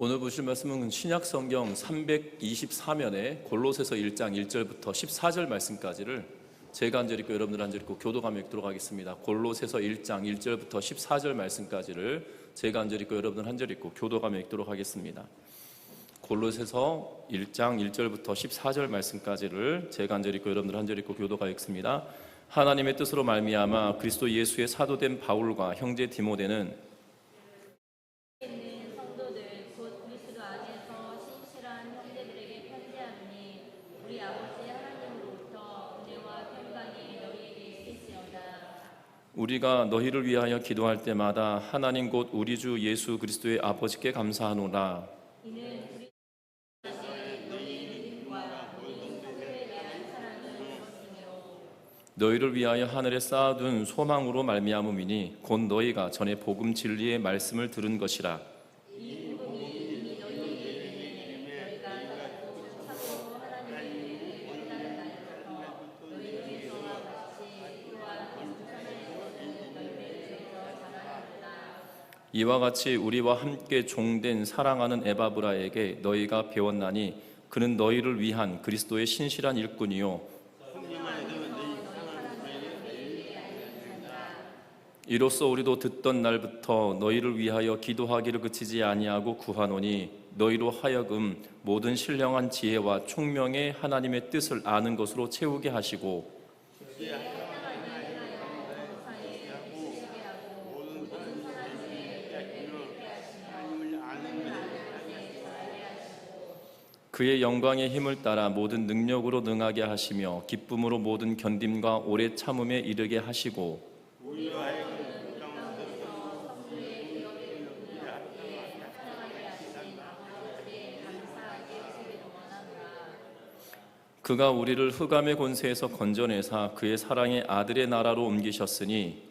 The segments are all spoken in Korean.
오늘 보실 말씀은 신약 성경 324면에 골로새서 1장 1절부터 14절 말씀까지를 제가 한 절 읽고 여러분들 한 절 읽고 교도감에 읽도록 하겠습니다. 골로새서 1장 1절부터 14절 말씀까지를 제가 한 절 읽고 여러분들 한 절 읽고 교도감에 읽도록 하겠습니다. 골로새서 1장 1절부터 14절 말씀까지를 제가 한 절 읽고 여러분들 한 절 읽고 교도가 읽습니다. 하나님의 뜻으로 말미암아 그리스도 예수의 사도된 바울과 형제 디모데는 우리가 너희를 위하여 기도할 때마다 하나님 곧 우리 주 예수 그리스도의 아버지께 감사하노라. 너희를 위하여 하늘에 쌓아둔 소망으로 말미암음이니 곧 너희가 전에 복음 진리의 말씀을 들은 것이라. 이와 같이 우리와 함께 종된 사랑하는 에바브라에게 너희가 배웠나니 그는 너희를 위한 그리스도의 신실한 일꾼이요 이로써 우리도 듣던 날부터 너희를 위하여 기도하기를 그치지 아니하고 구하노니 너희로 하여금 모든 신령한 지혜와 총명의 하나님의 뜻을 아는 것으로 채우게 하시고 그의 영광의 힘을 따라 모든 능력으로 능하게 하시며 기쁨으로 모든 견딤과 오래 참음에 이르게 하시고 그가 우리를 흑암의 권세에서 건져내사 그의 사랑의 아들의 나라로 옮기셨으니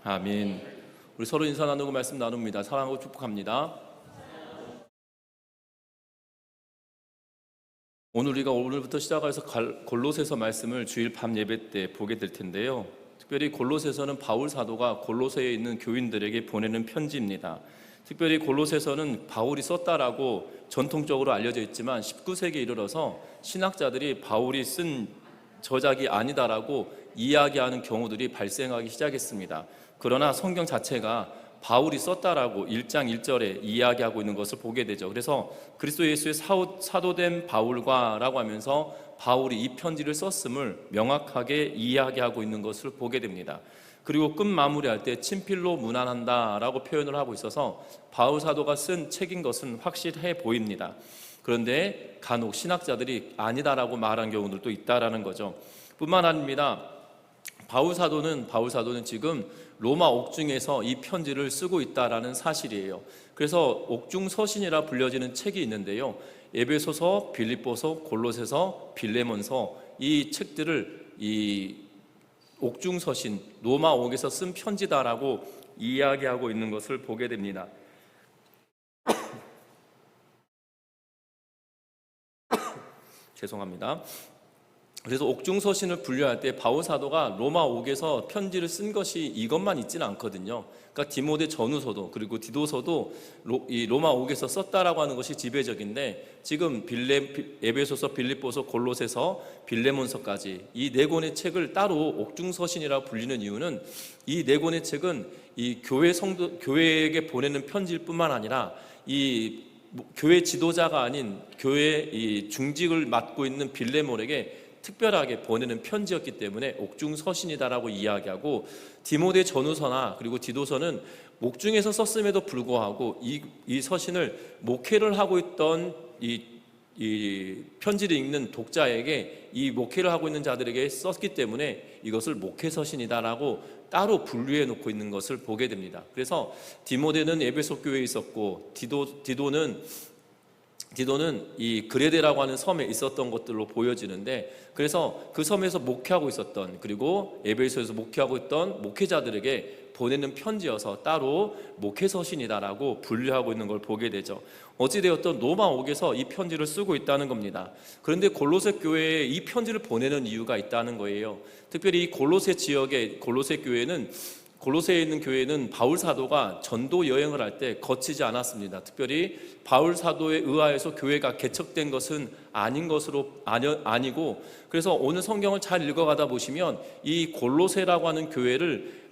아멘. 우리 서로 인사 나누고 말씀 나눕니다. 사랑하고 축복합니다. 오늘 우리가 오늘부터 시작해서 골로새서 말씀을 주일 밤 예배 때 보게 될 텐데요. 특별히 골로새서는 바울 사도가 골로새에 있는 교인들에게 보내는 편지입니다. 특별히 골로새서는 바울이 썼다라고 전통적으로 알려져 있지만 19세기에 이르러서 신학자들이 바울이 쓴 저작이 아니다라고 이야기하는 경우들이 발생하기 시작했습니다. 그러나 성경 자체가 바울이 썼다라고 1장 1절에 이야기하고 있는 것을 보게 되죠. 그래서 그리스도 예수의 사도된 바울과라고 하면서 바울이 이 편지를 썼음을 명확하게 이야기하고 있는 것을 보게 됩니다. 그리고 끝 마무리할 때 친필로 문안한다라고 표현을 하고 있어서 바울 사도가 쓴 책인 것은 확실해 보입니다. 그런데 간혹 신학자들이 아니다라고 말한 경우들도 있다라는 거죠. 뿐만 아닙니다. 바울 사도는 지금 로마 옥중에서 이 편지를 쓰고 있다라는 사실이에요. 그래서 옥중 서신이라 불려지는 책이 있는데요. 에베소서, 빌립보서, 골로새서, 빌레몬서 이 책들을 이 옥중 서신, 로마 옥에서 쓴 편지다라고 이야기하고 있는 것을 보게 됩니다. 죄송합니다. 그래서 옥중 서신을 분류할 때 바울 사도가 로마 옥에서 편지를 쓴 것이 이것만 있지는 않거든요. 그러니까 디모데 전후서도 그리고 디도서도 이 로마 옥에서 썼다라고 하는 것이 지배적인데 지금 에베소서, 빌립보서, 골로새서, 빌레몬서까지 이 네 권의 책을 따로 옥중 서신이라고 불리는 이유는 이 네 권의 책은 이 교회에게 보내는 편지일 뿐만 아니라 이 교회 지도자가 아닌 교회 이 중직을 맡고 있는 빌레몬에게 특별하게 보내는 편지였기 때문에 옥중 서신이다라고 이야기하고 디모데 전후서나 그리고 디도서는 옥중에서 썼음에도 불구하고 이 서신을 목회를 하고 있던 이 편지를 읽는 독자에게 이 목회를 하고 있는 자들에게 썼기 때문에 이것을 목회 서신이다라고 따로 분류해 놓고 있는 것을 보게 됩니다. 그래서 디모데는 에베소 교회에 있었고 디도는 이 그레데라고 하는 섬에 있었던 것들로 보여지는데 그래서 그 섬에서 목회하고 있었던 그리고 에베소에서 목회하고 있던 목회자들에게 보내는 편지여서 따로 목회서신이다라고 분류하고 있는 걸 보게 되죠. 어찌되었든 로마 옥에서 이 편지를 쓰고 있다는 겁니다. 그런데 골로새 교회에 이 편지를 보내는 이유가 있다는 거예요. 특별히 이 골로새 지역의 골로새 교회는 골로새에 있는 교회는 바울 사도가 전도 여행을 할 때 거치지 않았습니다. 특별히 바울 사도에 의하여서 교회가 개척된 것은 아니고, 그래서 오늘 성경을 잘 읽어가다 보시면 이 골로새라고 하는 교회를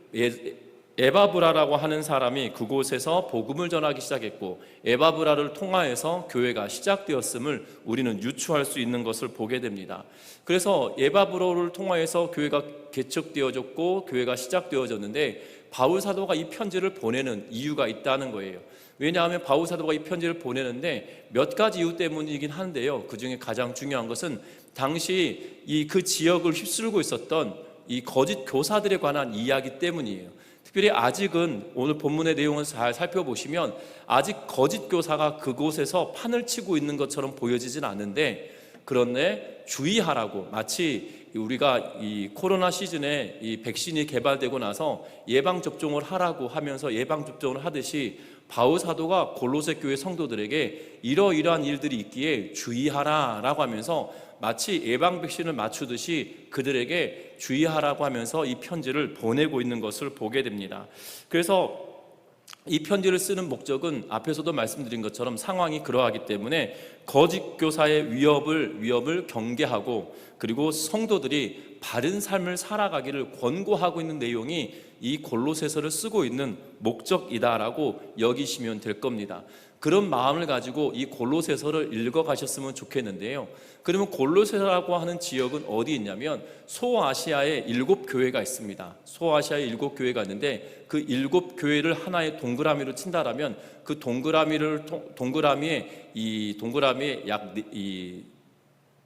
에바브라라고 하는 사람이 그곳에서 복음을 전하기 시작했고, 에바브라를 통하여서 교회가 시작되었음을 우리는 유추할 수 있는 것을 보게 됩니다. 그래서 에바브라를 통하여서 교회가 개척되어졌고 교회가 시작되어졌는데, 바울 사도가 이 편지를 보내는 이유가 있다는 거예요. 왜냐하면 바울 사도가 이 편지를 보내는데 몇 가지 이유 때문이긴 한데요, 그 중에 가장 중요한 것은 당시 그 지역을 휩쓸고 있었던 이 거짓 교사들에 관한 이야기 때문이에요. 특별히 아직은 오늘 본문의 내용을 잘 살펴보시면 아직 거짓 교사가 그곳에서 판을 치고 있는 것처럼 보여지진 않는데, 그런데 주의하라고, 마치 우리가 이 코로나 시즌에 이 백신이 개발되고 나서 예방접종을 하라고 하면서 예방접종을 하듯이 바울 사도가 골로새 교회 성도들에게 이러이러한 일들이 있기에 주의하라라고 하면서 마치 예방 백신을 맞추듯이 그들에게 주의하라고 하면서 이 편지를 보내고 있는 것을 보게 됩니다. 그래서 이 편지를 쓰는 목적은 앞에서도 말씀드린 것처럼 상황이 그러하기 때문에 거짓 교사의 위협을 경계하고, 그리고 성도들이 바른 삶을 살아가기를 권고하고 있는 내용이 이 골로새서를 쓰고 있는 목적이다라고 여기시면 될 겁니다. 그런 마음을 가지고 이 골로새서를 읽어가셨으면 좋겠는데요, 그러면 골로새라고 하는 지역은 어디 있냐면 소아시아에 7교회가 있습니다. 소아시아에 7교회가 있는데 그 7교회를 하나의 동그라미로 친다라면 그 동그라미에 약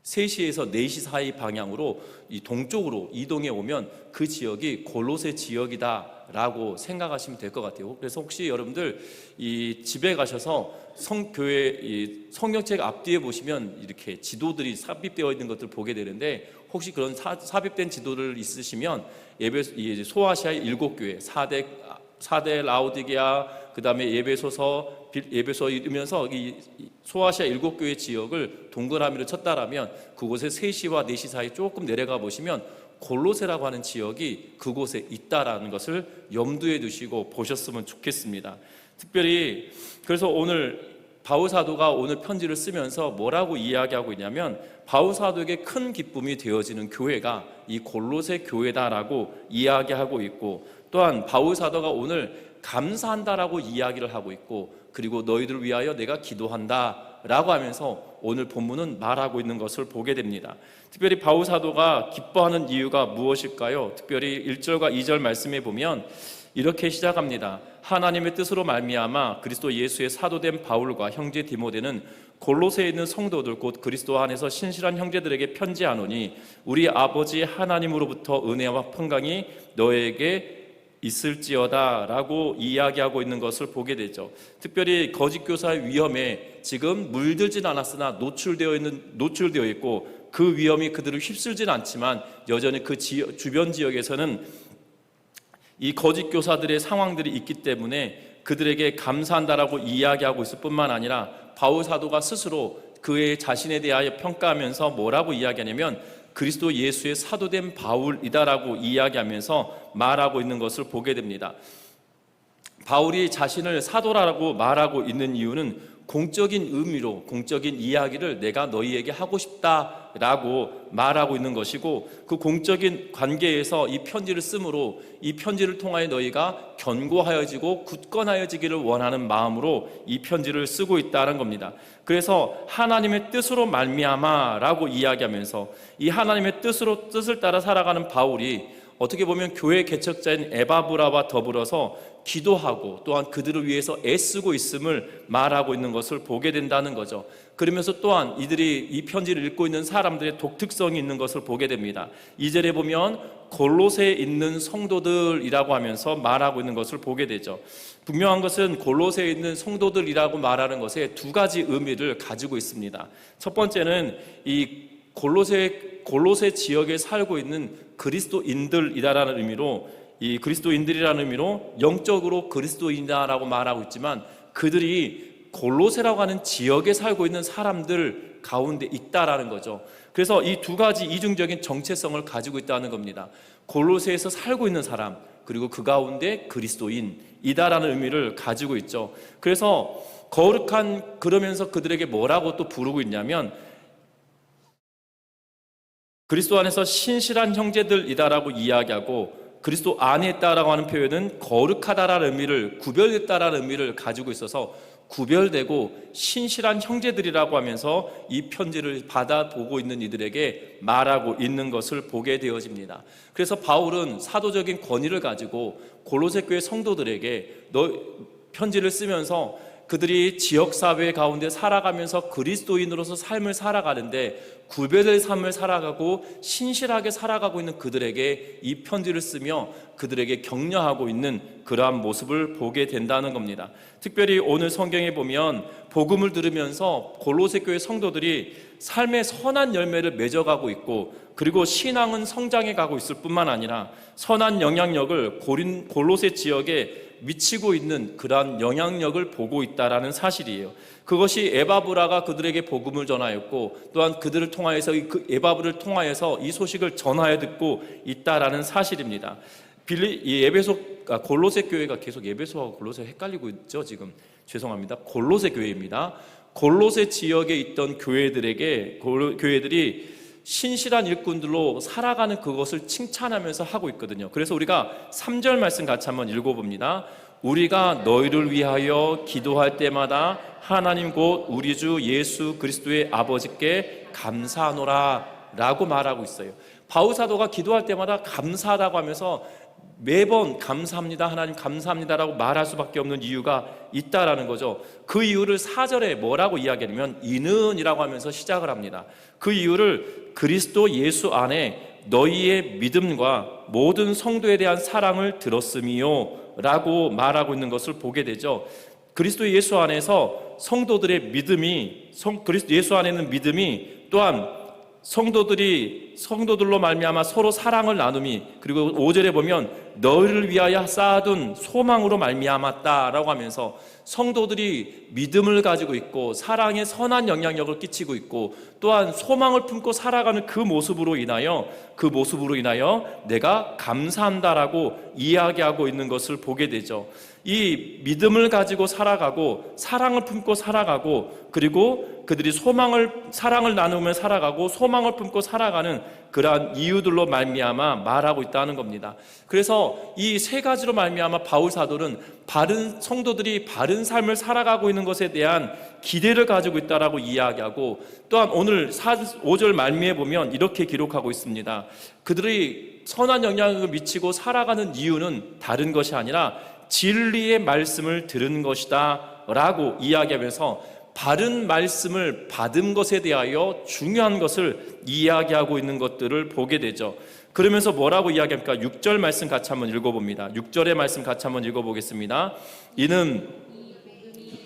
3시에서 4시 사이 방향으로 이 동쪽으로 이동해 오면 그 지역이 골로새 지역이다라고 생각하시면 될 것 같아요. 그래서 혹시 여러분들 이 집에 가셔서 성경책 앞뒤에 보시면 이렇게 지도들이 삽입되어 있는 것들을 보게 되는데, 혹시 그런 삽입된 지도를 있으시면 소아시아의 7교회 4대 라오디게아, 그 다음에 예배소 이러면서 이 소아시아 7교회 지역을 동그라미로 쳤다라면 그곳에 3시와 4시 사이 조금 내려가 보시면 골로새라고 하는 지역이 그곳에 있다라는 것을 염두에 두시고 보셨으면 좋겠습니다. 특별히 그래서 오늘 바울 사도가 오늘 편지를 쓰면서 뭐라고 이야기하고 있냐면, 바울 사도에게 큰 기쁨이 되어지는 교회가 이 골로새 교회다라고 이야기하고 있고, 또한 바울 사도가 오늘 감사한다라고 이야기를 하고 있고, 그리고 너희들을 위하여 내가 기도한다 라고 하면서 오늘 본문은 말하고 있는 것을 보게 됩니다. 특별히 바울 사도가 기뻐하는 이유가 무엇일까요? 특별히 1절과 2절 말씀에 보면 이렇게 시작합니다. 하나님의 뜻으로 말미암아 그리스도 예수의 사도된 바울과 형제 디모데는 골로새에 있는 성도들 곧 그리스도 안에서 신실한 형제들에게 편지하노니 우리 아버지 하나님으로부터 은혜와 평강이 너에게 있을지어다 라고 이야기하고 있는 것을 보게 되죠. 특별히 거짓 교사의 위험에 지금 물들진 않았으나 노출되어 있고, 그 위험이 그들을 휩쓸진 않지만 여전히 그 주변 지역에서는 이 거짓 교사들의 상황들이 있기 때문에 그들에게 감사한다라고 이야기하고 있을 뿐만 아니라, 바울 사도가 스스로 그의 자신에 대하여 평가하면서 뭐라고 이야기하냐면 그리스도 예수의 사도된 바울이다라고 이야기하면서 말하고 있는 것을 보게 됩니다. 바울이 자신을 사도라고 말하고 있는 이유는 공적인 의미로, 공적인 이야기를 내가 너희에게 하고 싶다라고 말하고 있는 것이고, 그 공적인 관계에서 이 편지를 쓰므로 이 편지를 통하여 너희가 견고하여지고 굳건하여지기를 원하는 마음으로 이 편지를 쓰고 있다는 겁니다. 그래서 하나님의 뜻으로 말미암아라고 이야기하면서 이 하나님의 뜻을 따라 살아가는 바울이 어떻게 보면 교회 개척자인 에바브라와 더불어서 기도하고 또한 그들을 위해서 애쓰고 있음을 말하고 있는 것을 보게 된다는 거죠. 그러면서 또한 이들이 이 편지를 읽고 있는 사람들의 독특성이 있는 것을 보게 됩니다. 2절에 보면 골로새에 있는 성도들이라고 하면서 말하고 있는 것을 보게 되죠. 분명한 것은 골로새에 있는 성도들이라고 말하는 것에 두 가지 의미를 가지고 있습니다. 첫 번째는 이 골로새 지역에 살고 있는 그리스도인들이라는 의미로, 이 그리스도인들이라는 의미로 영적으로 그리스도인이다라고 말하고 있지만 그들이 골로새라고 하는 지역에 살고 있는 사람들 가운데 있다라는 거죠. 그래서 이 두 가지 이중적인 정체성을 가지고 있다는 겁니다. 골로새에서 살고 있는 사람, 그리고 그 가운데 그리스도인이다라는 의미를 가지고 있죠. 그래서 거룩한, 그러면서 그들에게 뭐라고 또 부르고 있냐면 그리스도 안에서 신실한 형제들이다라고 이야기하고, 그리스도 안에 있다라고 하는 표현은 거룩하다라는 의미를, 구별됐다라는 의미를 가지고 있어서 구별되고 신실한 형제들이라고 하면서 이 편지를 받아보고 있는 이들에게 말하고 있는 것을 보게 되어집니다. 그래서 바울은 사도적인 권위를 가지고 골로새 교회 성도들에게 편지를 쓰면서 그들이 지역사회 가운데 살아가면서 그리스도인으로서 삶을 살아가는데 구별된 삶을 살아가고 신실하게 살아가고 있는 그들에게 이 편지를 쓰며 그들에게 격려하고 있는 그러한 모습을 보게 된다는 겁니다. 특별히 오늘 성경에 보면 복음을 들으면서 골로새 교회 성도들이 삶의 선한 열매를 맺어가고 있고, 그리고 신앙은 성장해 가고 있을 뿐만 아니라 선한 영향력을 골로새 지역에 미치고 있는 그러한 영향력을 보고 있다라는 사실이에요. 그것이 에바브라가 그들에게 복음을 전하였고, 또한 그들을 통하여서 그 에바브를 통하여서 이 소식을 전하여 듣고 있다라는 사실입니다. 골로새 교회가 계속 에베소하고 골로새 헷갈리고 있죠. 지금 죄송합니다. 골로새 교회입니다. 골로새 지역에 있던 교회들이 신실한 일꾼들로 살아가는 그것을 칭찬하면서 하고 있거든요. 그래서 우리가 3절 말씀 같이 한번 읽어봅니다. 우리가 너희를 위하여 기도할 때마다 하나님 곧 우리 주 예수 그리스도의 아버지께 감사하노라 라고 말하고 있어요. 바울 사도가 기도할 때마다 감사하다고 하면서 매번 감사합니다, 하나님 감사합니다라고 말할 수밖에 없는 이유가 있다라는 거죠. 그 이유를 4절에 뭐라고 이야기하냐면 이는이라고 하면서 시작을 합니다. 그 이유를 그리스도 예수 안에 너희의 믿음과 모든 성도에 대한 사랑을 들었음이요 라고 말하고 있는 것을 보게 되죠. 그리스도 예수 안에서 성도들의 믿음이, 그리스도 예수 안에 있는 믿음이, 또한 성도들로 말미암아 서로 사랑을 나눔이, 그리고 5절에 보면 너희를 위하여 쌓아둔 소망으로 말미암았다라고 하면서 성도들이 믿음을 가지고 있고 사랑의 선한 영향력을 끼치고 있고, 또한 소망을 품고 살아가는 그 모습으로 인하여 내가 감사한다라고 이야기하고 있는 것을 보게 되죠. 이 믿음을 가지고 살아가고 사랑을 품고 살아가고, 그리고 그들이 사랑을 나누며 살아가고 소망을 품고 살아가는 그러한 이유들로 말미암아 말하고 있다는 겁니다. 그래서 이 세 가지로 말미암아 바울 사도는 성도들이 바른 삶을 살아가고 있는 것에 대한 기대를 가지고 있다라고 이야기하고, 또한 오늘 5절 말미에 보면 이렇게 기록하고 있습니다. 그들이 선한 영향을 미치고 살아가는 이유는 다른 것이 아니라 진리의 말씀을 들은 것이다 라고 이야기하면서 바른 말씀을 받은 것에 대하여 중요한 것을 이야기하고 있는 것들을 보게 되죠. 그러면서 뭐라고 이야기합니까? 6절 말씀 같이 한번 읽어봅니다. 6절의 말씀 같이 한번 읽어보겠습니다. 이는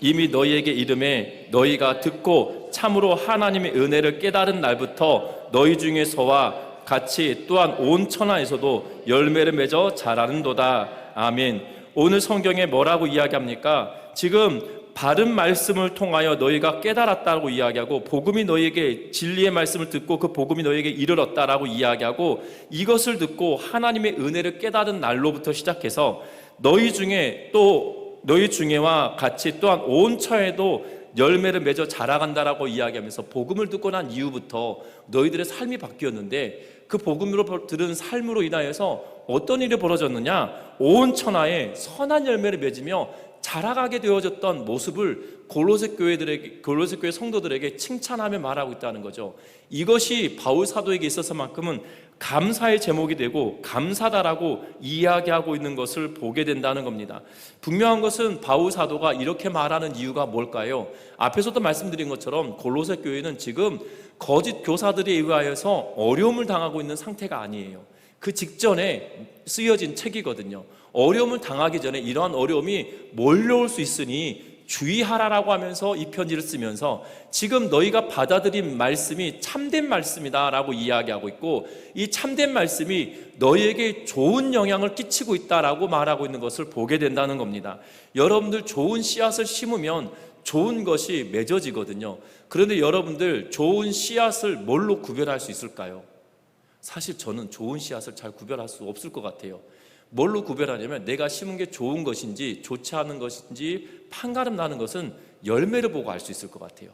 이미 너희에게 이름에 너희가 듣고 참으로 하나님의 은혜를 깨달은 날부터 너희 중에서와 같이 또한 온 천하에서도 열매를 맺어 자라는도다. 아멘. 오늘 성경에 뭐라고 이야기합니까? 지금 바른 말씀을 통하여 너희가 깨달았다고 이야기하고, 복음이 너희에게 진리의 말씀을 듣고 그 복음이 너희에게 이르렀다라고 이야기하고, 이것을 듣고 하나님의 은혜를 깨달은 날로부터 시작해서 너희 중에와 같이 또한 온 처에도 열매를 맺어 자라간다라고 이야기하면서 복음을 듣고 난 이후부터 너희들의 삶이 바뀌었는데, 그 복음으로 들은 삶으로 인하여서 어떤 일이 벌어졌느냐? 온 천하에 선한 열매를 맺으며 자라가게 되어졌던 모습을 골로새 교회 성도들에게 칭찬하며 말하고 있다는 거죠. 이것이 바울 사도에게 있어서만큼은 감사의 제목이 되고 감사다라고 이야기하고 있는 것을 보게 된다는 겁니다. 분명한 것은 바울 사도가 이렇게 말하는 이유가 뭘까요? 앞에서도 말씀드린 것처럼 골로새 교회는 지금 거짓 교사들에 의하여서 어려움을 당하고 있는 상태가 아니에요. 그 직전에 쓰여진 책이거든요. 어려움을 당하기 전에 이러한 어려움이 몰려올 수 있으니 주의하라라고 하면서 이 편지를 쓰면서 지금 너희가 받아들인 말씀이 참된 말씀이다라고 이야기하고 있고, 이 참된 말씀이 너희에게 좋은 영향을 끼치고 있다라고 말하고 있는 것을 보게 된다는 겁니다. 여러분들 좋은 씨앗을 심으면 좋은 것이 맺어지거든요. 그런데 여러분들 좋은 씨앗을 뭘로 구별할 수 있을까요? 사실 저는 좋은 씨앗을 잘 구별할 수 없을 것 같아요. 뭘로 구별하냐면 내가 심은 게 좋은 것인지 좋지 않은 것인지 판가름 나는 것은 열매를 보고 알 수 있을 것 같아요.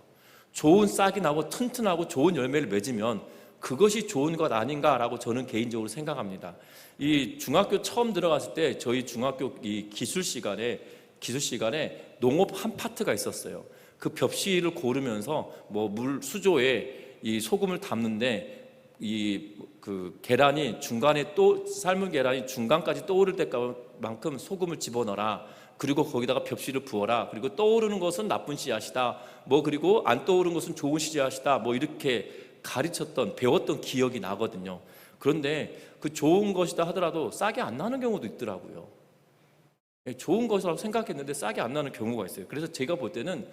좋은 싹이 나고 튼튼하고 좋은 열매를 맺으면 그것이 좋은 것 아닌가라고 저는 개인적으로 생각합니다. 이 중학교 처음 들어갔을 때 저희 중학교 이 기술 시간에 농업 한 파트가 있었어요. 그 벽시를 고르면서 뭐 물 수조에 이 소금을 담는데 이 그 계란이 중간에 또 삶은 계란이 중간까지 떠오를 때만큼 소금을 집어넣어라. 그리고 거기다가 벽시를 부어라. 그리고 떠오르는 것은 나쁜 씨앗이다. 뭐 그리고 안 떠오르는 것은 좋은 씨앗이다. 뭐 이렇게 배웠던 기억이 나거든요. 그런데 그 좋은 것이다 하더라도 싹이 안 나는 경우도 있더라고요. 좋은 것이라고 생각했는데 싹이 안 나는 경우가 있어요. 그래서 제가 볼 때는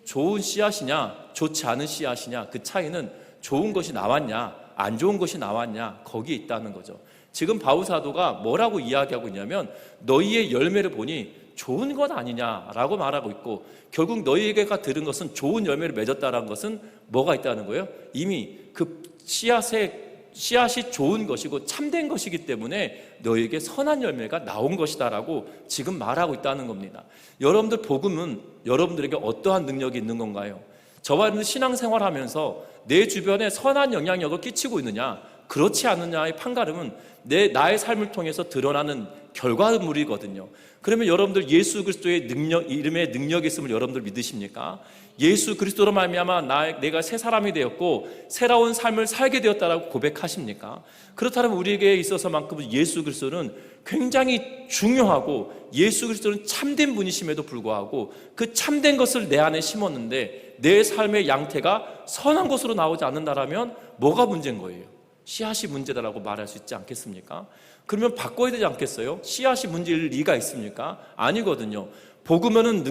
좋은 씨앗이냐 좋지 않은 씨앗이냐 그 차이는 좋은 것이 나왔냐 안 좋은 것이 나왔냐 거기에 있다는 거죠. 지금 바울 사도가 뭐라고 이야기하고 있냐면 너희의 열매를 보니 좋은 것 아니냐라고 말하고 있고, 결국 너희에게가 들은 것은 좋은 열매를 맺었다는 것은 뭐가 있다는 거예요? 이미 그 씨앗이 좋은 것이고 참된 것이기 때문에 너희에게 선한 열매가 나온 것이다라고 지금 말하고 있다는 겁니다. 여러분들 복음은 여러분들에게 어떠한 능력이 있는 건가요? 저와 여러분들 신앙생활하면서 내 주변에 선한 영향력을 끼치고 있느냐 그렇지 않느냐의 판가름은 나의 삶을 통해서 드러나는 결과물이거든요. 그러면 여러분들 예수 그리스도의 이름에 능력이 있음을 여러분들 믿으십니까? 예수 그리스도로 말미암아 내가 새 사람이 되었고 새로운 삶을 살게 되었다라고 고백하십니까? 그렇다면 우리에게 있어서만큼은 예수 그리스도는 굉장히 중요하고 예수 그리스도는 참된 분이심에도 불구하고 그 참된 것을 내 안에 심었는데 내 삶의 양태가 선한 것으로 나오지 않는다라면 뭐가 문제인 거예요? 씨앗이 문제다라고 말할 수 있지 않겠습니까? 그러면 바꿔야 되지 않겠어요? 씨앗이 문제일 리가 있습니까? 아니거든요. 복음은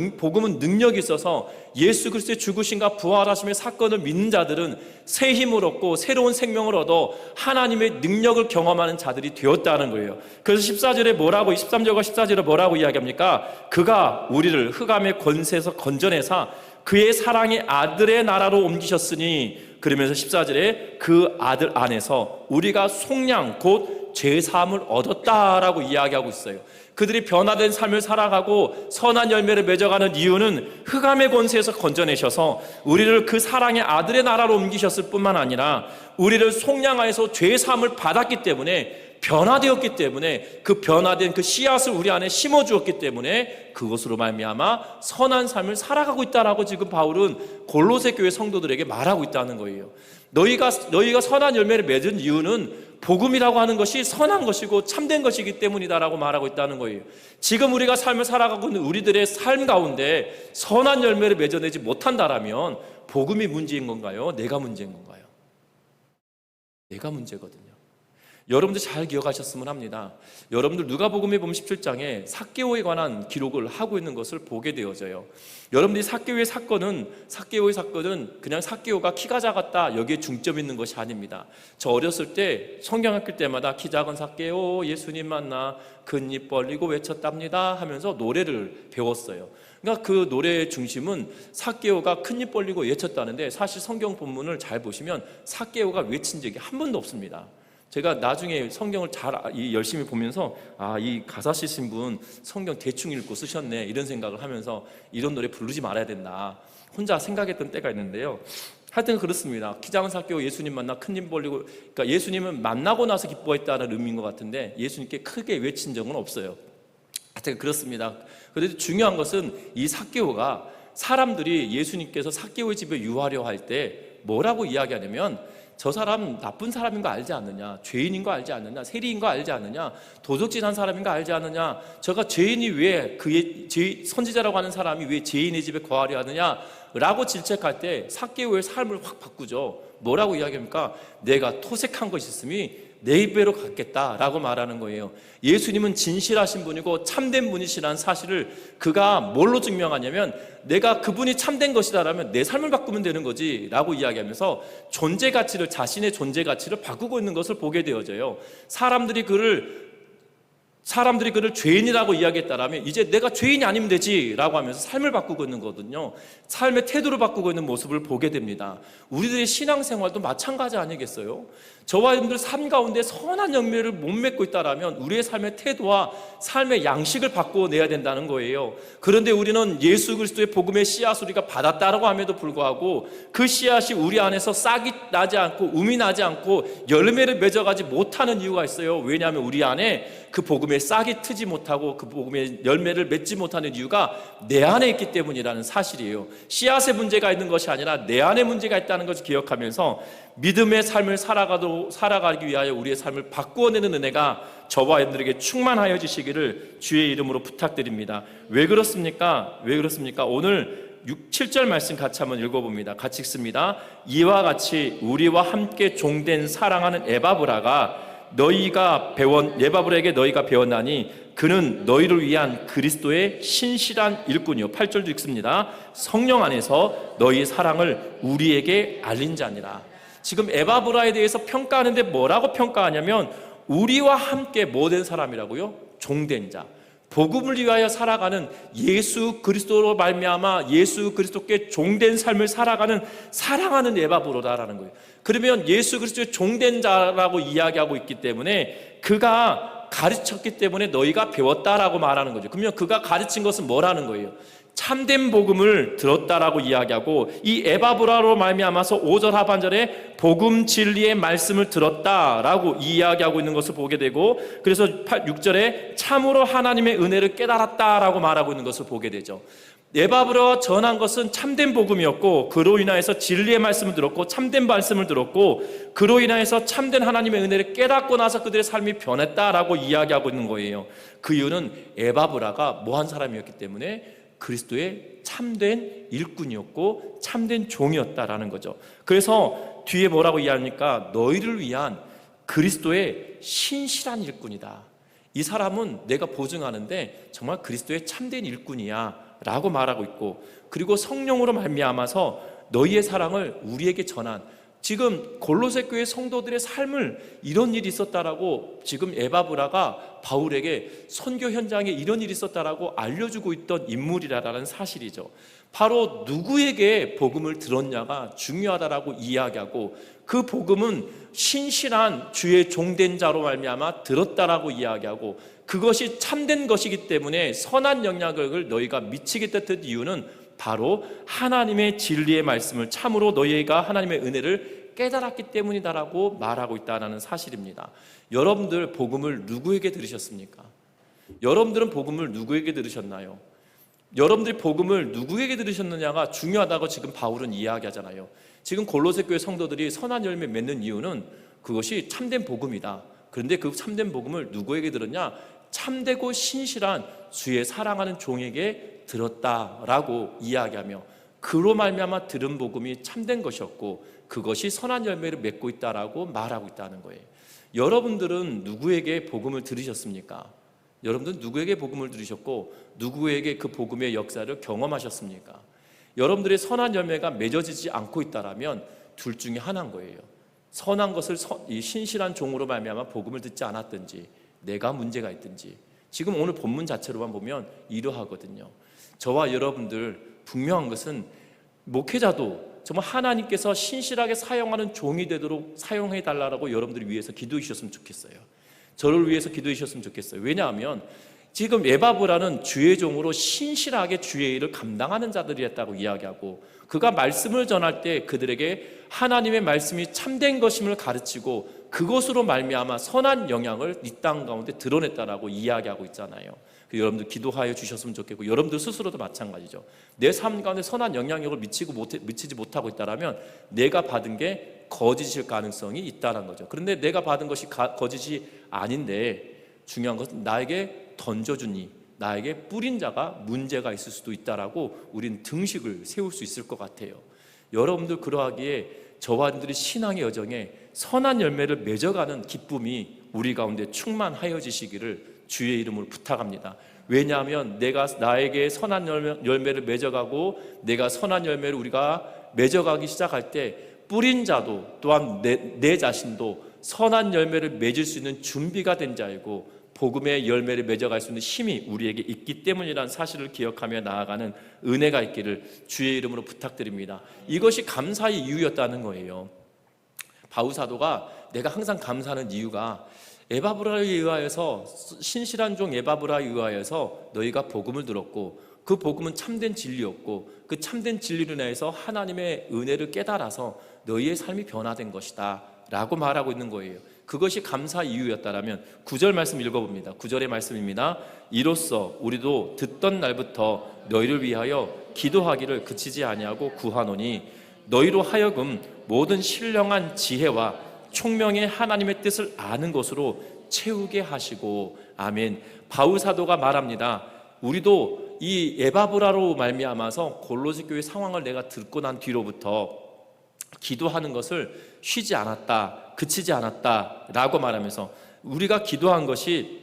능력이 있어서 예수 그리스도의 죽으심과 부활하심의 사건을 믿는 자들은 새 힘을 얻고 새로운 생명을 얻어 하나님의 능력을 경험하는 자들이 되었다는 거예요. 그래서 13절과 14절에 뭐라고 이야기합니까? 그가 우리를 흑암의 권세에서 건져내사 그의 사랑의 아들의 나라로 옮기셨으니, 그러면서 14절에 그 아들 안에서 우리가 속량 곧 죄사함을 얻었다라고 이야기하고 있어요. 그들이 변화된 삶을 살아가고 선한 열매를 맺어가는 이유는 흑암의 권세에서 건져내셔서 우리를 그 사랑의 아들의 나라로 옮기셨을 뿐만 아니라 우리를 속량하여서 죄사함을 받았기 때문에, 변화되었기 때문에, 그 변화된 그 씨앗을 우리 안에 심어주었기 때문에 그것으로 말미암아 선한 삶을 살아가고 있다라고 지금 바울은 골로새 교회 성도들에게 말하고 있다는 거예요. 너희가 선한 열매를 맺은 이유는 복음이라고 하는 것이 선한 것이고 참된 것이기 때문이다라고 말하고 있다는 거예요. 지금 우리가 삶을 살아가고 있는 우리들의 삶 가운데 선한 열매를 맺어내지 못한다라면 복음이 문제인 건가요? 내가 문제인 건가요? 내가 문제거든요. 여러분들 잘 기억하셨으면 합니다. 여러분들 누가복음에 보면 17장에 삭개오에 관한 기록을 하고 있는 것을 보게 되어져요. 여러분들이 삭개오의 사건은 그냥 삭개오가 키가 작았다 여기에 중점 있는 것이 아닙니다. 저 어렸을 때 성경학교 때마다 키 작은 삭개오 예수님 만나 큰 입 벌리고 외쳤답니다 하면서 노래를 배웠어요. 그러니까 그 노래의 중심은 삭개오가 큰 입 벌리고 외쳤다는데, 사실 성경 본문을 잘 보시면 삭개오가 외친 적이 한 번도 없습니다. 제가 나중에 성경을 열심히 보면서 이 가사 쓰신 분 성경 대충 읽고 쓰셨네 이런 생각을 하면서 이런 노래 부르지 말아야 된다 혼자 생각했던 때가 있는데요. 하여튼 그렇습니다. 키 작은 삭개오 예수님 만나 큰 입 벌리고, 그러니까 예수님은 만나고 나서 기뻐했다는 의미인 것 같은데 예수님께 크게 외친 적은 없어요. 하여튼 그렇습니다. 그래도 중요한 것은 이 삭개오가, 사람들이 예수님께서 삭개오의 집에 유하려 할 때 뭐라고 이야기하냐면, 저 사람 나쁜 사람인 거 알지 않느냐, 죄인인 거 알지 않느냐, 세리인 거 알지 않느냐, 도적질한 사람인 거 알지 않느냐, 저가 죄인이 왜 선지자라고 하는 사람이 왜 죄인의 집에 거하려 하느냐 라고 질책할 때 삭개오의 삶을 확 바꾸죠. 뭐라고 이야기합니까? 내가 토색한 것이 있음이 내 입배로 갖겠다라고 말하는 거예요. 예수님은 진실하신 분이고 참된 분이시라는 사실을 그가 뭘로 증명하냐면, 내가 그분이 참된 것이다라면 내 삶을 바꾸면 되는 거지 라고 이야기하면서 자신의 존재 가치를 바꾸고 있는 것을 보게 되어져요. 사람들이 그를 사람들이 그를 죄인이라고 이야기했다라면 이제 내가 죄인이 아니면 되지라고 하면서 삶을 바꾸고 있는 거거든요. 삶의 태도를 바꾸고 있는 모습을 보게 됩니다. 우리들의 신앙생활도 마찬가지 아니겠어요? 저와 여러분들 삶 가운데 선한 열매를 못 맺고 있다라면 우리의 삶의 태도와 삶의 양식을 바꿔내야 된다는 거예요. 그런데 우리는 예수 그리스도의 복음의 씨앗을 우리가 받았다라고 함에도 불구하고 그 씨앗이 우리 안에서 싹이 나지 않고 um이 나지 않고 열매를 맺어가지 못하는 이유가 있어요. 왜냐하면 우리 안에 그 복음의 싹이 트지 못하고 그 복음의 열매를 맺지 못하는 이유가 내 안에 있기 때문이라는 사실이에요. 씨앗의 문제가 있는 것이 아니라 내 안에 문제가 있다는 것을 기억하면서 믿음의 삶을 살아가기 위하여 우리의 삶을 바꾸어내는 은혜가 저와 여러분들에게 충만하여 주시기를 주의 이름으로 부탁드립니다. 왜 그렇습니까? 오늘 7절 말씀 같이 한번 읽어봅니다. 같이 읽습니다. 이와 같이 우리와 함께 종된 사랑하는 에바브라가 에바브라에게 너희가 배웠나니 그는 너희를 위한 그리스도의 신실한 일꾼이요. 8절도 읽습니다. 성령 안에서 너희 사랑을 우리에게 알린 자니라. 지금 에바브라에 대해서 평가하는데 뭐라고 평가하냐면 우리와 함께 뭐 된 사람이라고요? 종된 자. 복음을 위하여 살아가는 예수 그리스도로 말미암아 예수 그리스도께 종된 삶을 살아가는 사랑하는 에바브라라는 거예요. 그러면 예수 그리스도의 종된 자라고 이야기하고 있기 때문에 그가 가르쳤기 때문에 너희가 배웠다라고 말하는 거죠. 그러면 그가 가르친 것은 뭐라는 거예요? 참된 복음을 들었다라고 이야기하고 이 에바브라로 말미암아서 5절 하반절에 복음 진리의 말씀을 들었다라고 이야기하고 있는 것을 보게 되고 그래서 6절에 참으로 하나님의 은혜를 깨달았다라고 말하고 있는 것을 보게 되죠. 에바브라가 전한 것은 참된 복음이었고 그로 인하여서 진리의 말씀을 들었고 참된 말씀을 들었고 그로 인하여서 참된 하나님의 은혜를 깨닫고 나서 그들의 삶이 변했다라고 이야기하고 있는 거예요. 그 이유는 에바브라가 뭐한 사람이었기 때문에 그리스도의 참된 일꾼이었고 참된 종이었다라는 거죠. 그래서 뒤에 뭐라고 이야기합니까? 너희를 위한 그리스도의 신실한 일꾼이다. 이 사람은 내가 보증하는데 정말 그리스도의 참된 일꾼이야 라고 말하고 있고 그리고 성령으로 말미암아서 너희의 사랑을 우리에게 전한 지금 골로새 교회 성도들의 삶을 이런 일이 있었다라고 지금 에바브라가 바울에게 선교 현장에 이런 일이 있었다라고 알려주고 있던 인물이라는 사실이죠. 바로 누구에게 복음을 들었냐가 중요하다라고 이야기하고 그 복음은 신실한 주의 종된 자로 말미암아 들었다라고 이야기하고 그것이 참된 것이기 때문에 선한 영향력을 너희가 미치게 됐던 이유는 바로 하나님의 진리의 말씀을 참으로 너희가 하나님의 은혜를 깨달았기 때문이다라고 말하고 있다는 사실입니다. 여러분들 복음을 누구에게 들으셨습니까? 여러분들은 복음을 누구에게 들으셨나요? 여러분들이 복음을 누구에게 들으셨느냐가 중요하다고 지금 바울은 이야기하잖아요. 지금 골로새 교회 성도들이 선한 열매 맺는 이유는 그것이 참된 복음이다. 그런데 그 참된 복음을 누구에게 들었냐? 참되고 신실한 주의 사랑하는 종에게 들었다라고 이야기하며 그로 말미암아 들은 복음이 참된 것이었고 그것이 선한 열매를 맺고 있다라고 말하고 있다는 거예요. 여러분들은 누구에게 복음을 들으셨습니까? 여러분들은 누구에게 복음을 들으셨고 누구에게 그 복음의 역사를 경험하셨습니까? 여러분들의 선한 열매가 맺어지지 않고 있다라면 둘 중에 하나인 거예요. 선한 것을 이 신실한 종으로 말미암아 복음을 듣지 않았든지 내가 문제가 있든지 지금 오늘 본문 자체로만 보면 이러하거든요. 저와 여러분들 분명한 것은 목회자도 정말 하나님께서 신실하게 사용하는 종이 되도록 사용해 달라고 여러분들을 위해서 기도해 주셨으면 좋겠어요. 저를 위해서 기도해 주셨으면 좋겠어요. 왜냐하면 지금 에바브라는 주의 종으로 신실하게 주의 일을 감당하는 자들이었다고 이야기하고 그가 말씀을 전할 때 그들에게 하나님의 말씀이 참된 것임을 가르치고 그것으로 말미암아 선한 영향을 이 땅 가운데 드러냈다라고 이야기하고 있잖아요. 여러분들 기도하여 주셨으면 좋겠고 여러분들 스스로도 마찬가지죠. 내 삶 가운데 선한 영향력을 미치지 못하고 있다면 내가 받은 게 거짓일 가능성이 있다는 거죠. 그런데 내가 받은 것이 거짓이 아닌데 중요한 것은 나에게 던져주니 나에게 뿌린 자가 문제가 있을 수도 있다라고 우린 등식을 세울 수 있을 것 같아요. 여러분들 그러하기에 저와 여러분들이 신앙의 여정에 선한 열매를 맺어가는 기쁨이 우리 가운데 충만하여지시기를 주의 이름으로 부탁합니다. 왜냐하면 내가 나에게 선한 열매를 맺어가고 내가 선한 열매를 우리가 맺어가기 시작할 때 뿌린 자도 또한 내 자신도 선한 열매를 맺을 수 있는 준비가 된 자이고 복음의 열매를 맺어갈 수 있는 힘이 우리에게 있기 때문이라는 사실을 기억하며 나아가는 은혜가 있기를 주의 이름으로 부탁드립니다. 이것이 감사의 이유였다는 거예요. 바울 사도가 내가 항상 감사하는 이유가 에바브라에 의하여서, 신실한 종 에바브라에 의하여서 너희가 복음을 들었고 그 복음은 참된 진리였고 그 참된 진리로 인해서 하나님의 은혜를 깨달아서 너희의 삶이 변화된 것이다 라고 말하고 있는 거예요. 그것이 감사 이유였다라면 9절 말씀 읽어봅니다. 9절의 말씀입니다. 이로써 우리도 듣던 날부터 너희를 위하여 기도하기를 그치지 아니하고 구하노니 너희로 하여금 모든 신령한 지혜와 총명의 하나님의 뜻을 아는 것으로 채우게 하시고. 아멘. 바울 사도가 말합니다. 우리도 이 에바브라로 말미암아서 골로새 교회 상황을 내가 듣고 난 뒤로부터 기도하는 것을 쉬지 않았다, 그치지 않았다 라고 말하면서 우리가 기도한 것이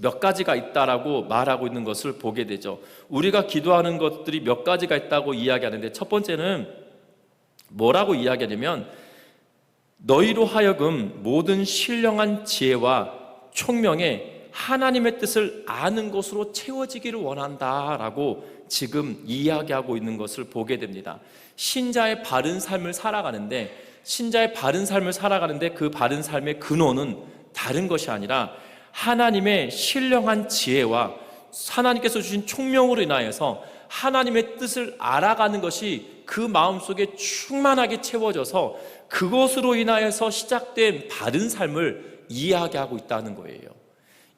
몇 가지가 있다라고 말하고 있는 것을 보게 되죠. 우리가 기도하는 것들이 몇 가지가 있다고 이야기하는데, 첫 번째는 뭐라고 이야기하냐면 너희로 하여금 모든 신령한 지혜와 총명의 하나님의 뜻을 아는 것으로 채워지기를 원한다라고 지금 이야기하고 있는 것을 보게 됩니다. 신자의 바른 삶을 살아가는데 그 바른 삶의 근원은 다른 것이 아니라 하나님의 신령한 지혜와 하나님께서 주신 총명으로 인하여서 하나님의 뜻을 알아가는 것이 그 마음속에 충만하게 채워져서 그것으로 인하여서 시작된 바른 삶을 이야기하고 있다는 거예요.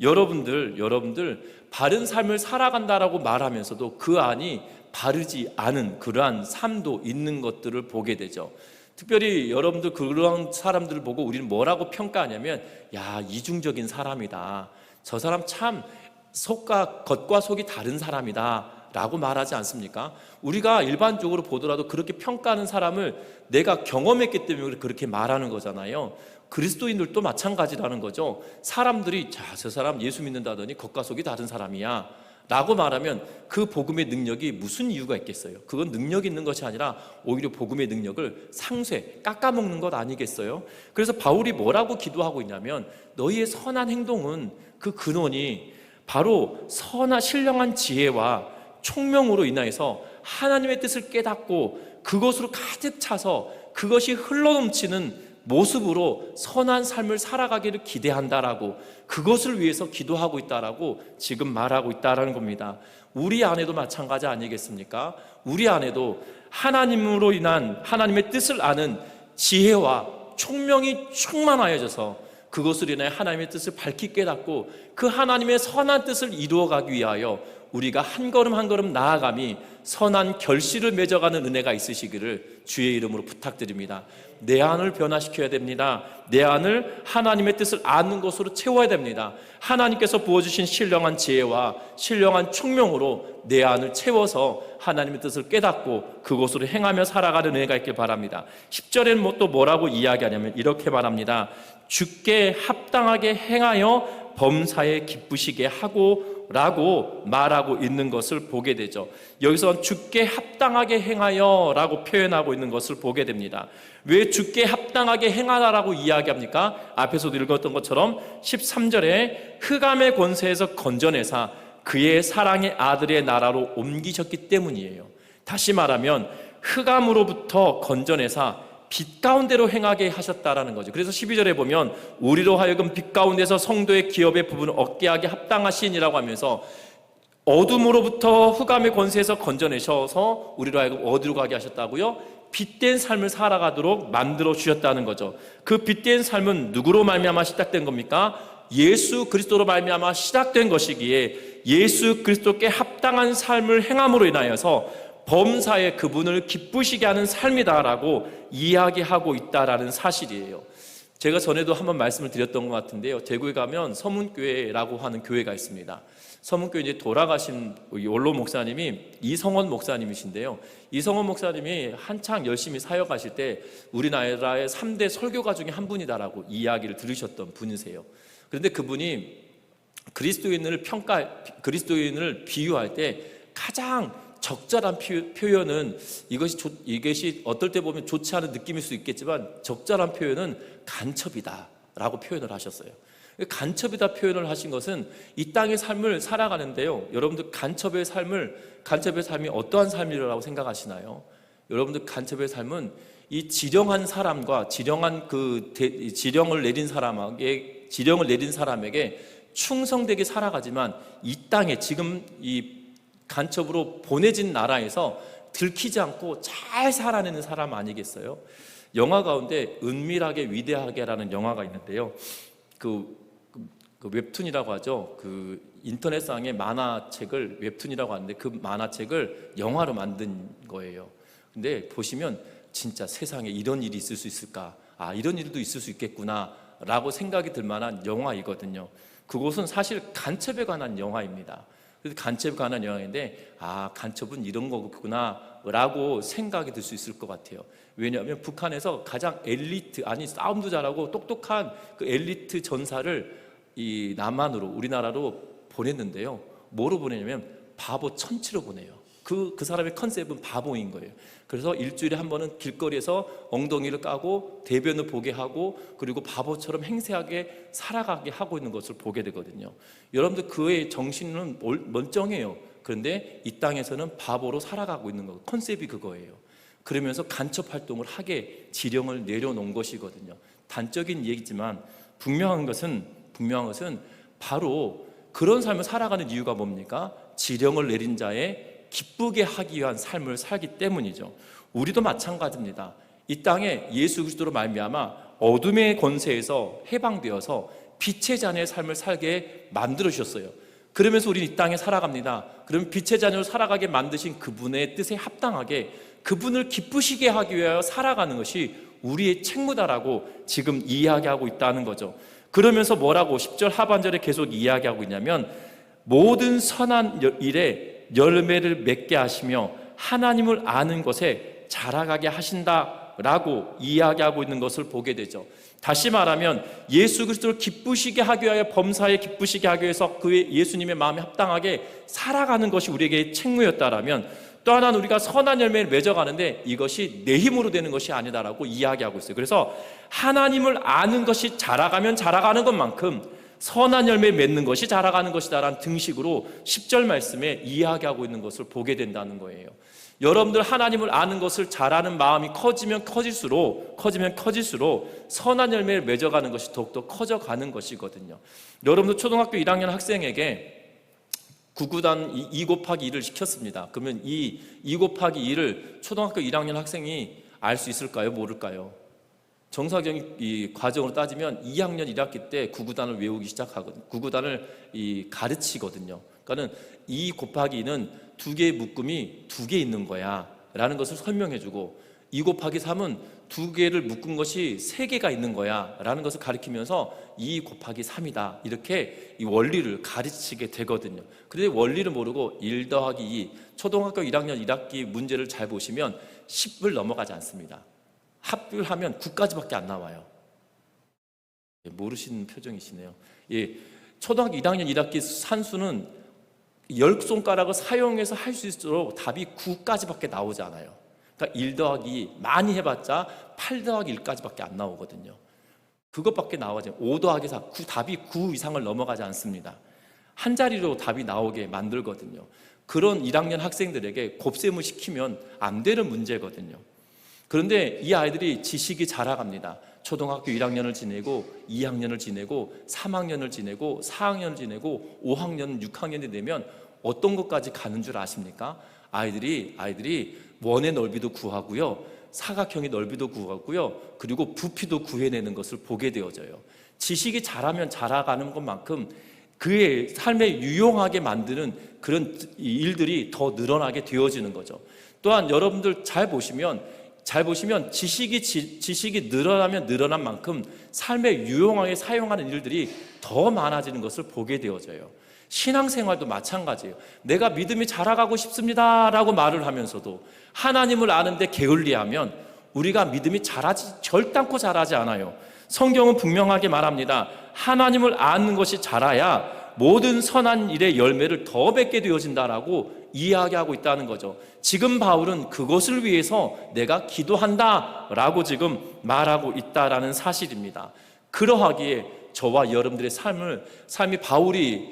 여러분들 바른 삶을 살아간다라고 말하면서도 그 안이 바르지 않은 그러한 삶도 있는 것들을 보게 되죠. 특별히 여러분들 그런 사람들을 보고 우리는 뭐라고 평가하냐면, 야, 이중적인 사람이다, 저 사람 참 겉과 속이 다른 사람이다 라고 말하지 않습니까? 우리가 일반적으로 보더라도 그렇게 평가하는 사람을 내가 경험했기 때문에 그렇게 말하는 거잖아요. 그리스도인들도 마찬가지라는 거죠. 사람들이 저 사람 예수 믿는다더니 겉과 속이 다른 사람이야 라고 말하면 그 복음의 능력이 무슨 이유가 있겠어요? 그건 능력이 있는 것이 아니라 오히려 복음의 능력을 깎아먹는 것 아니겠어요? 그래서 바울이 뭐라고 기도하고 있냐면, 너희의 선한 행동은 그 근원이 바로 신령한 지혜와 총명으로 인하여서 하나님의 뜻을 깨닫고 그것으로 가득 차서 그것이 흘러넘치는 모습으로 선한 삶을 살아가기를 기대한다라고, 그것을 위해서 기도하고 있다라고 지금 말하고 있다라는 겁니다. 우리 안에도 마찬가지 아니겠습니까? 우리 안에도 하나님으로 인한 하나님의 뜻을 아는 지혜와 총명이 충만하여져서 그것으로 인해 하나님의 뜻을 밝히 깨닫고 그 하나님의 선한 뜻을 이루어가기 위하여 우리가 한 걸음 한 걸음 나아감이 선한 결실을 맺어가는 은혜가 있으시기를 주의 이름으로 부탁드립니다. 내 안을 변화시켜야 됩니다. 내 안을 하나님의 뜻을 아는 것으로 채워야 됩니다. 하나님께서 부어주신 신령한 지혜와 신령한 총명으로 내 안을 채워서 하나님의 뜻을 깨닫고 그것으로 행하며 살아가는 은혜가 있길 바랍니다. 10절에는 또 뭐라고 이야기하냐면 이렇게 말합니다. 주께 합당하게 행하여 범사에 기쁘시게 하고 라고 말하고 있는 것을 보게 되죠. 여기서 주께 합당하게 행하여 라고 표현하고 있는 것을 보게 됩니다. 왜 주께 합당하게 행하라라고 이야기합니까? 앞에서도 읽었던 것처럼 13절에 흑암의 권세에서 건져내사 그의 사랑의 아들의 나라로 옮기셨기 때문이에요. 다시 말하면 흑암으로부터 건져내사 빛 가운데로 행하게 하셨다라는 거죠. 그래서 12절에 보면 우리로 하여금 빛 가운데서 성도의 기업의 부분을 얻게 하게 합당하시니라고 하면서 어둠으로부터 흑암의 권세에서 건져내셔서 우리로 하여금 어디로 가게 하셨다고요? 빛된 삶을 살아가도록 만들어 주셨다는 거죠. 그 빛된 삶은 누구로 말미암아 시작된 겁니까? 예수 그리스도로 말미암아 시작된 것이기에 예수 그리스도께 합당한 삶을 행함으로 인하여서 범사에 그분을 기쁘시게 하는 삶이다라고 이야기하고 있다라는 사실이에요. 제가 전에도 한번 말씀을 드렸던 것 같은데요. 대구에 가면 서문교회라고 하는 교회가 있습니다. 서문교회 이제 돌아가신 원로 목사님이 이성원 목사님이신데요. 이성원 목사님이 한창 열심히 사역하실 때 우리나라의 3대 설교가 중에 한 분이다라고 이야기를 들으셨던 분이세요. 그런데 그분이 그리스도인을 비유할 때 가장 적절한 표현은 이것이 어떨 때 보면 좋지 않은 느낌일 수 있겠지만 적절한 표현은 간첩이다 라고 표현을 하셨어요. 간첩이다 표현을 하신 것은 이 땅의 삶을 살아가는데요, 여러분들 간첩의 삶이 어떠한 삶이라고 생각하시나요? 여러분들 간첩의 삶은 이 지령한 사람과 지령을 내린 사람에게 충성되게 살아가지만, 이 땅에 지금 이 간첩으로 보내진 나라에서 들키지 않고 잘 살아내는 사람 아니겠어요? 영화 가운데 은밀하게 위대하게라는 영화가 있는데요, 그 웹툰이라고 하죠. 그 인터넷상의 만화책을 웹툰이라고 하는데, 그 만화책을 영화로 만든 거예요. 근데 보시면 진짜 세상에 이런 일이 있을 수 있을까? 이런 일도 있을 수 있겠구나 라고 생각이 들 만한 영화이거든요. 그것은 사실 간첩에 관한 영화입니다. 그래서 간첩에 관한 영화인데, 간첩은 이런 거구나 라고 생각이 들 수 있을 것 같아요. 왜냐하면 북한에서 가장 싸움도 잘하고 똑똑한 그 엘리트 전사를 이 남한으로, 우리나라로 보냈는데요, 뭐로 보내냐면 바보 천치로 보내요. 그 사람의 컨셉은 바보인 거예요. 그래서 일주일에 한 번은 길거리에서 엉덩이를 까고 대변을 보게 하고, 그리고 바보처럼 행세하게 살아가게 하고 있는 것을 보게 되거든요. 여러분들 그의 정신은 멀쩡해요. 그런데 이 땅에서는 바보로 살아가고 있는 거, 컨셉이 그거예요. 그러면서 간첩 활동을 하게 지령을 내려놓은 것이거든요. 단적인 얘기지만 분명한 것은 바로 그런 삶을 살아가는 이유가 뭡니까? 지령을 내린 자의 기쁘게 하기 위한 삶을 살기 때문이죠. 우리도 마찬가지입니다. 이 땅에 예수 그리스도로 말미암아 어둠의 권세에서 해방되어서 빛의 자녀의 삶을 살게 만들어 주셨어요. 그러면서 우리는 이 땅에 살아갑니다. 그러면 빛의 자녀로 살아가게 만드신 그분의 뜻에 합당하게 그분을 기쁘시게 하기 위하여 살아가는 것이 우리의 책무다라고 지금 이야기하고 있다는 거죠. 그러면서 뭐라고 10절 하반절에 계속 이야기하고 있냐면, 모든 선한 일에 열매를 맺게 하시며 하나님을 아는 것에 자라가게 하신다라고 이야기하고 있는 것을 보게 되죠. 다시 말하면 예수 그리스도를 기쁘시게 하기 위하여, 범사에 기쁘시게 하기 위해서 그의 예수님의 마음에 합당하게 살아가는 것이 우리에게 책무였다라면, 또 하나는 우리가 선한 열매를 맺어가는데 이것이 내 힘으로 되는 것이 아니다라고 이야기하고 있어요. 그래서 하나님을 아는 것이 자라가면 자라가는 것만큼 선한 열매를 맺는 것이 자라가는 것이다라는 등식으로 10절 말씀에 이야기하고 있는 것을 보게 된다는 거예요. 여러분들 하나님을 아는 것을 잘하는 마음이 커지면 커질수록 선한 열매를 맺어가는 것이 더욱더 커져가는 것이거든요. 여러분들 초등학교 1학년 학생에게 9구단 2 곱하기 2를 시켰습니다. 그러면 이 2 곱하기 2를 초등학교 1학년 학생이 알 수 있을까요? 모를까요? 정상적인 이 과정으로 따지면 2학년 1학기 때 9구단을 외우기 시작하거든요. 9구단을 가르치거든요. 그러니까는 2 곱하기 2는 두 개의 묶음이 두 개 있는 거야 라는 것을 설명해주고, 2 곱하기 3은 두 개를 묶은 것이 세 개가 있는 거야 라는 것을 가르치면서 2 곱하기 3이다 이렇게 이 원리를 가르치게 되거든요. 그런데 원리를 모르고 1 더하기 2, 초등학교 1학년 1학기 문제를 잘 보시면 10을 넘어가지 않습니다. 합율하면 9까지밖에 안 나와요. 모르시는 표정이시네요. 초등학교 1학년 1학기 산수는 10손가락을 사용해서 할 수 있도록 답이 9까지밖에 나오지 않아요. 그러니까 1 더하기 많이 해봤자 8 더하기 1까지밖에 안 나오거든요. 그것밖에 나오지, 5 더하기 4, 답이 9 이상을 넘어가지 않습니다. 한 자리로 답이 나오게 만들거든요. 그런 1학년 학생들에게 곱셈을 시키면 안 되는 문제거든요. 그런데 이 아이들이 지식이 자라갑니다. 초등학교 1학년을 지내고 2학년을 지내고 3학년을 지내고 4학년을 지내고 5학년, 6학년이 되면 어떤 것까지 가는 줄 아십니까? 아이들이 원의 넓이도 구하고요, 사각형의 넓이도 구하고요, 그리고 부피도 구해내는 것을 보게 되어져요. 지식이 자라면 자라가는 것만큼 그의 삶에 유용하게 만드는 그런 일들이 더 늘어나게 되어지는 거죠. 또한 여러분들 잘 보시면 지식이 늘어나면 늘어난 만큼 삶에 유용하게 사용하는 일들이 더 많아지는 것을 보게 되어져요. 신앙생활도 마찬가지예요. 내가 믿음이 자라가고 싶습니다 라고 말을 하면서도 하나님을 아는데 게을리하면 우리가 믿음이 결단코 자라지 않아요. 성경은 분명하게 말합니다. 하나님을 아는 것이 자라야 모든 선한 일의 열매를 더 맺게 되어진다라고 이야기하고 있다는 거죠. 지금 바울은 그것을 위해서 내가 기도한다라고 지금 말하고 있다라는 사실입니다. 그러하기에 저와 여러분들의 삶이 바울이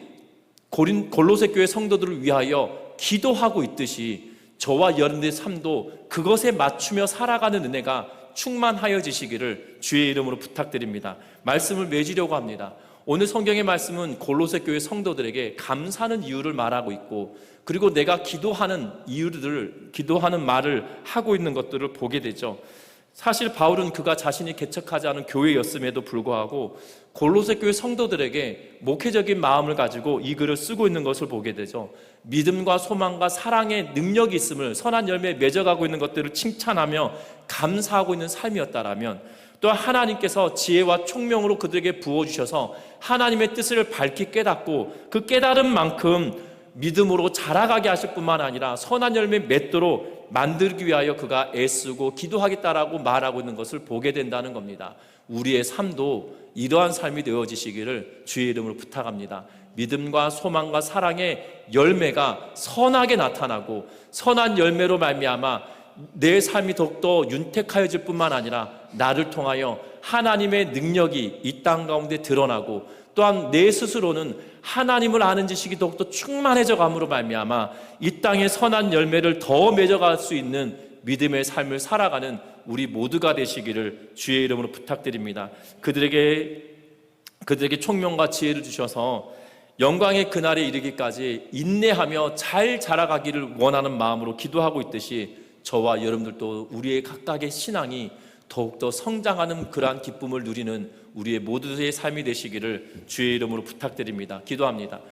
골로새 교회 성도들을 위하여 기도하고 있듯이 저와 여러분들의 삶도 그것에 맞추며 살아가는 은혜가 충만하여지시기를 주의 이름으로 부탁드립니다. 말씀을 맺으려고 합니다. 오늘 성경의 말씀은 골로새 교회 성도들에게 감사하는 이유를 말하고 있고, 그리고 내가 기도하는 말을 하고 있는 것들을 보게 되죠. 사실 바울은 그가 자신이 개척하지 않은 교회였음에도 불구하고 골로새 교회 성도들에게 목회적인 마음을 가지고 이 글을 쓰고 있는 것을 보게 되죠. 믿음과 소망과 사랑의 능력이 있음을, 선한 열매에 맺어가고 있는 것들을 칭찬하며 감사하고 있는 삶이었다라면, 또한 하나님께서 지혜와 총명으로 그들에게 부어주셔서 하나님의 뜻을 밝히 깨닫고 그 깨달은 만큼 믿음으로 자라가게 하실 뿐만 아니라 선한 열매 맺도록 만들기 위하여 그가 애쓰고 기도하겠다라고 말하고 있는 것을 보게 된다는 겁니다. 우리의 삶도 이러한 삶이 되어지시기를 주의 이름으로 부탁합니다. 믿음과 소망과 사랑의 열매가 선하게 나타나고 선한 열매로 말미암아 내 삶이 더욱더 윤택하여질 뿐만 아니라 나를 통하여 하나님의 능력이 이 땅 가운데 드러나고, 또한 내 스스로는 하나님을 아는 지식이 더욱더 충만해져 감으로 말미암아 이 땅의 선한 열매를 더 맺어갈 수 있는 믿음의 삶을 살아가는 우리 모두가 되시기를 주의 이름으로 부탁드립니다. 그들에게 총명과 지혜를 주셔서 영광의 그날에 이르기까지 인내하며 잘 자라가기를 원하는 마음으로 기도하고 있듯이 저와 여러분들도 우리의 각각의 신앙이 더욱더 성장하는 그러한 기쁨을 누리는 우리의 모두의 삶이 되시기를 주의 이름으로 부탁드립니다. 기도합니다.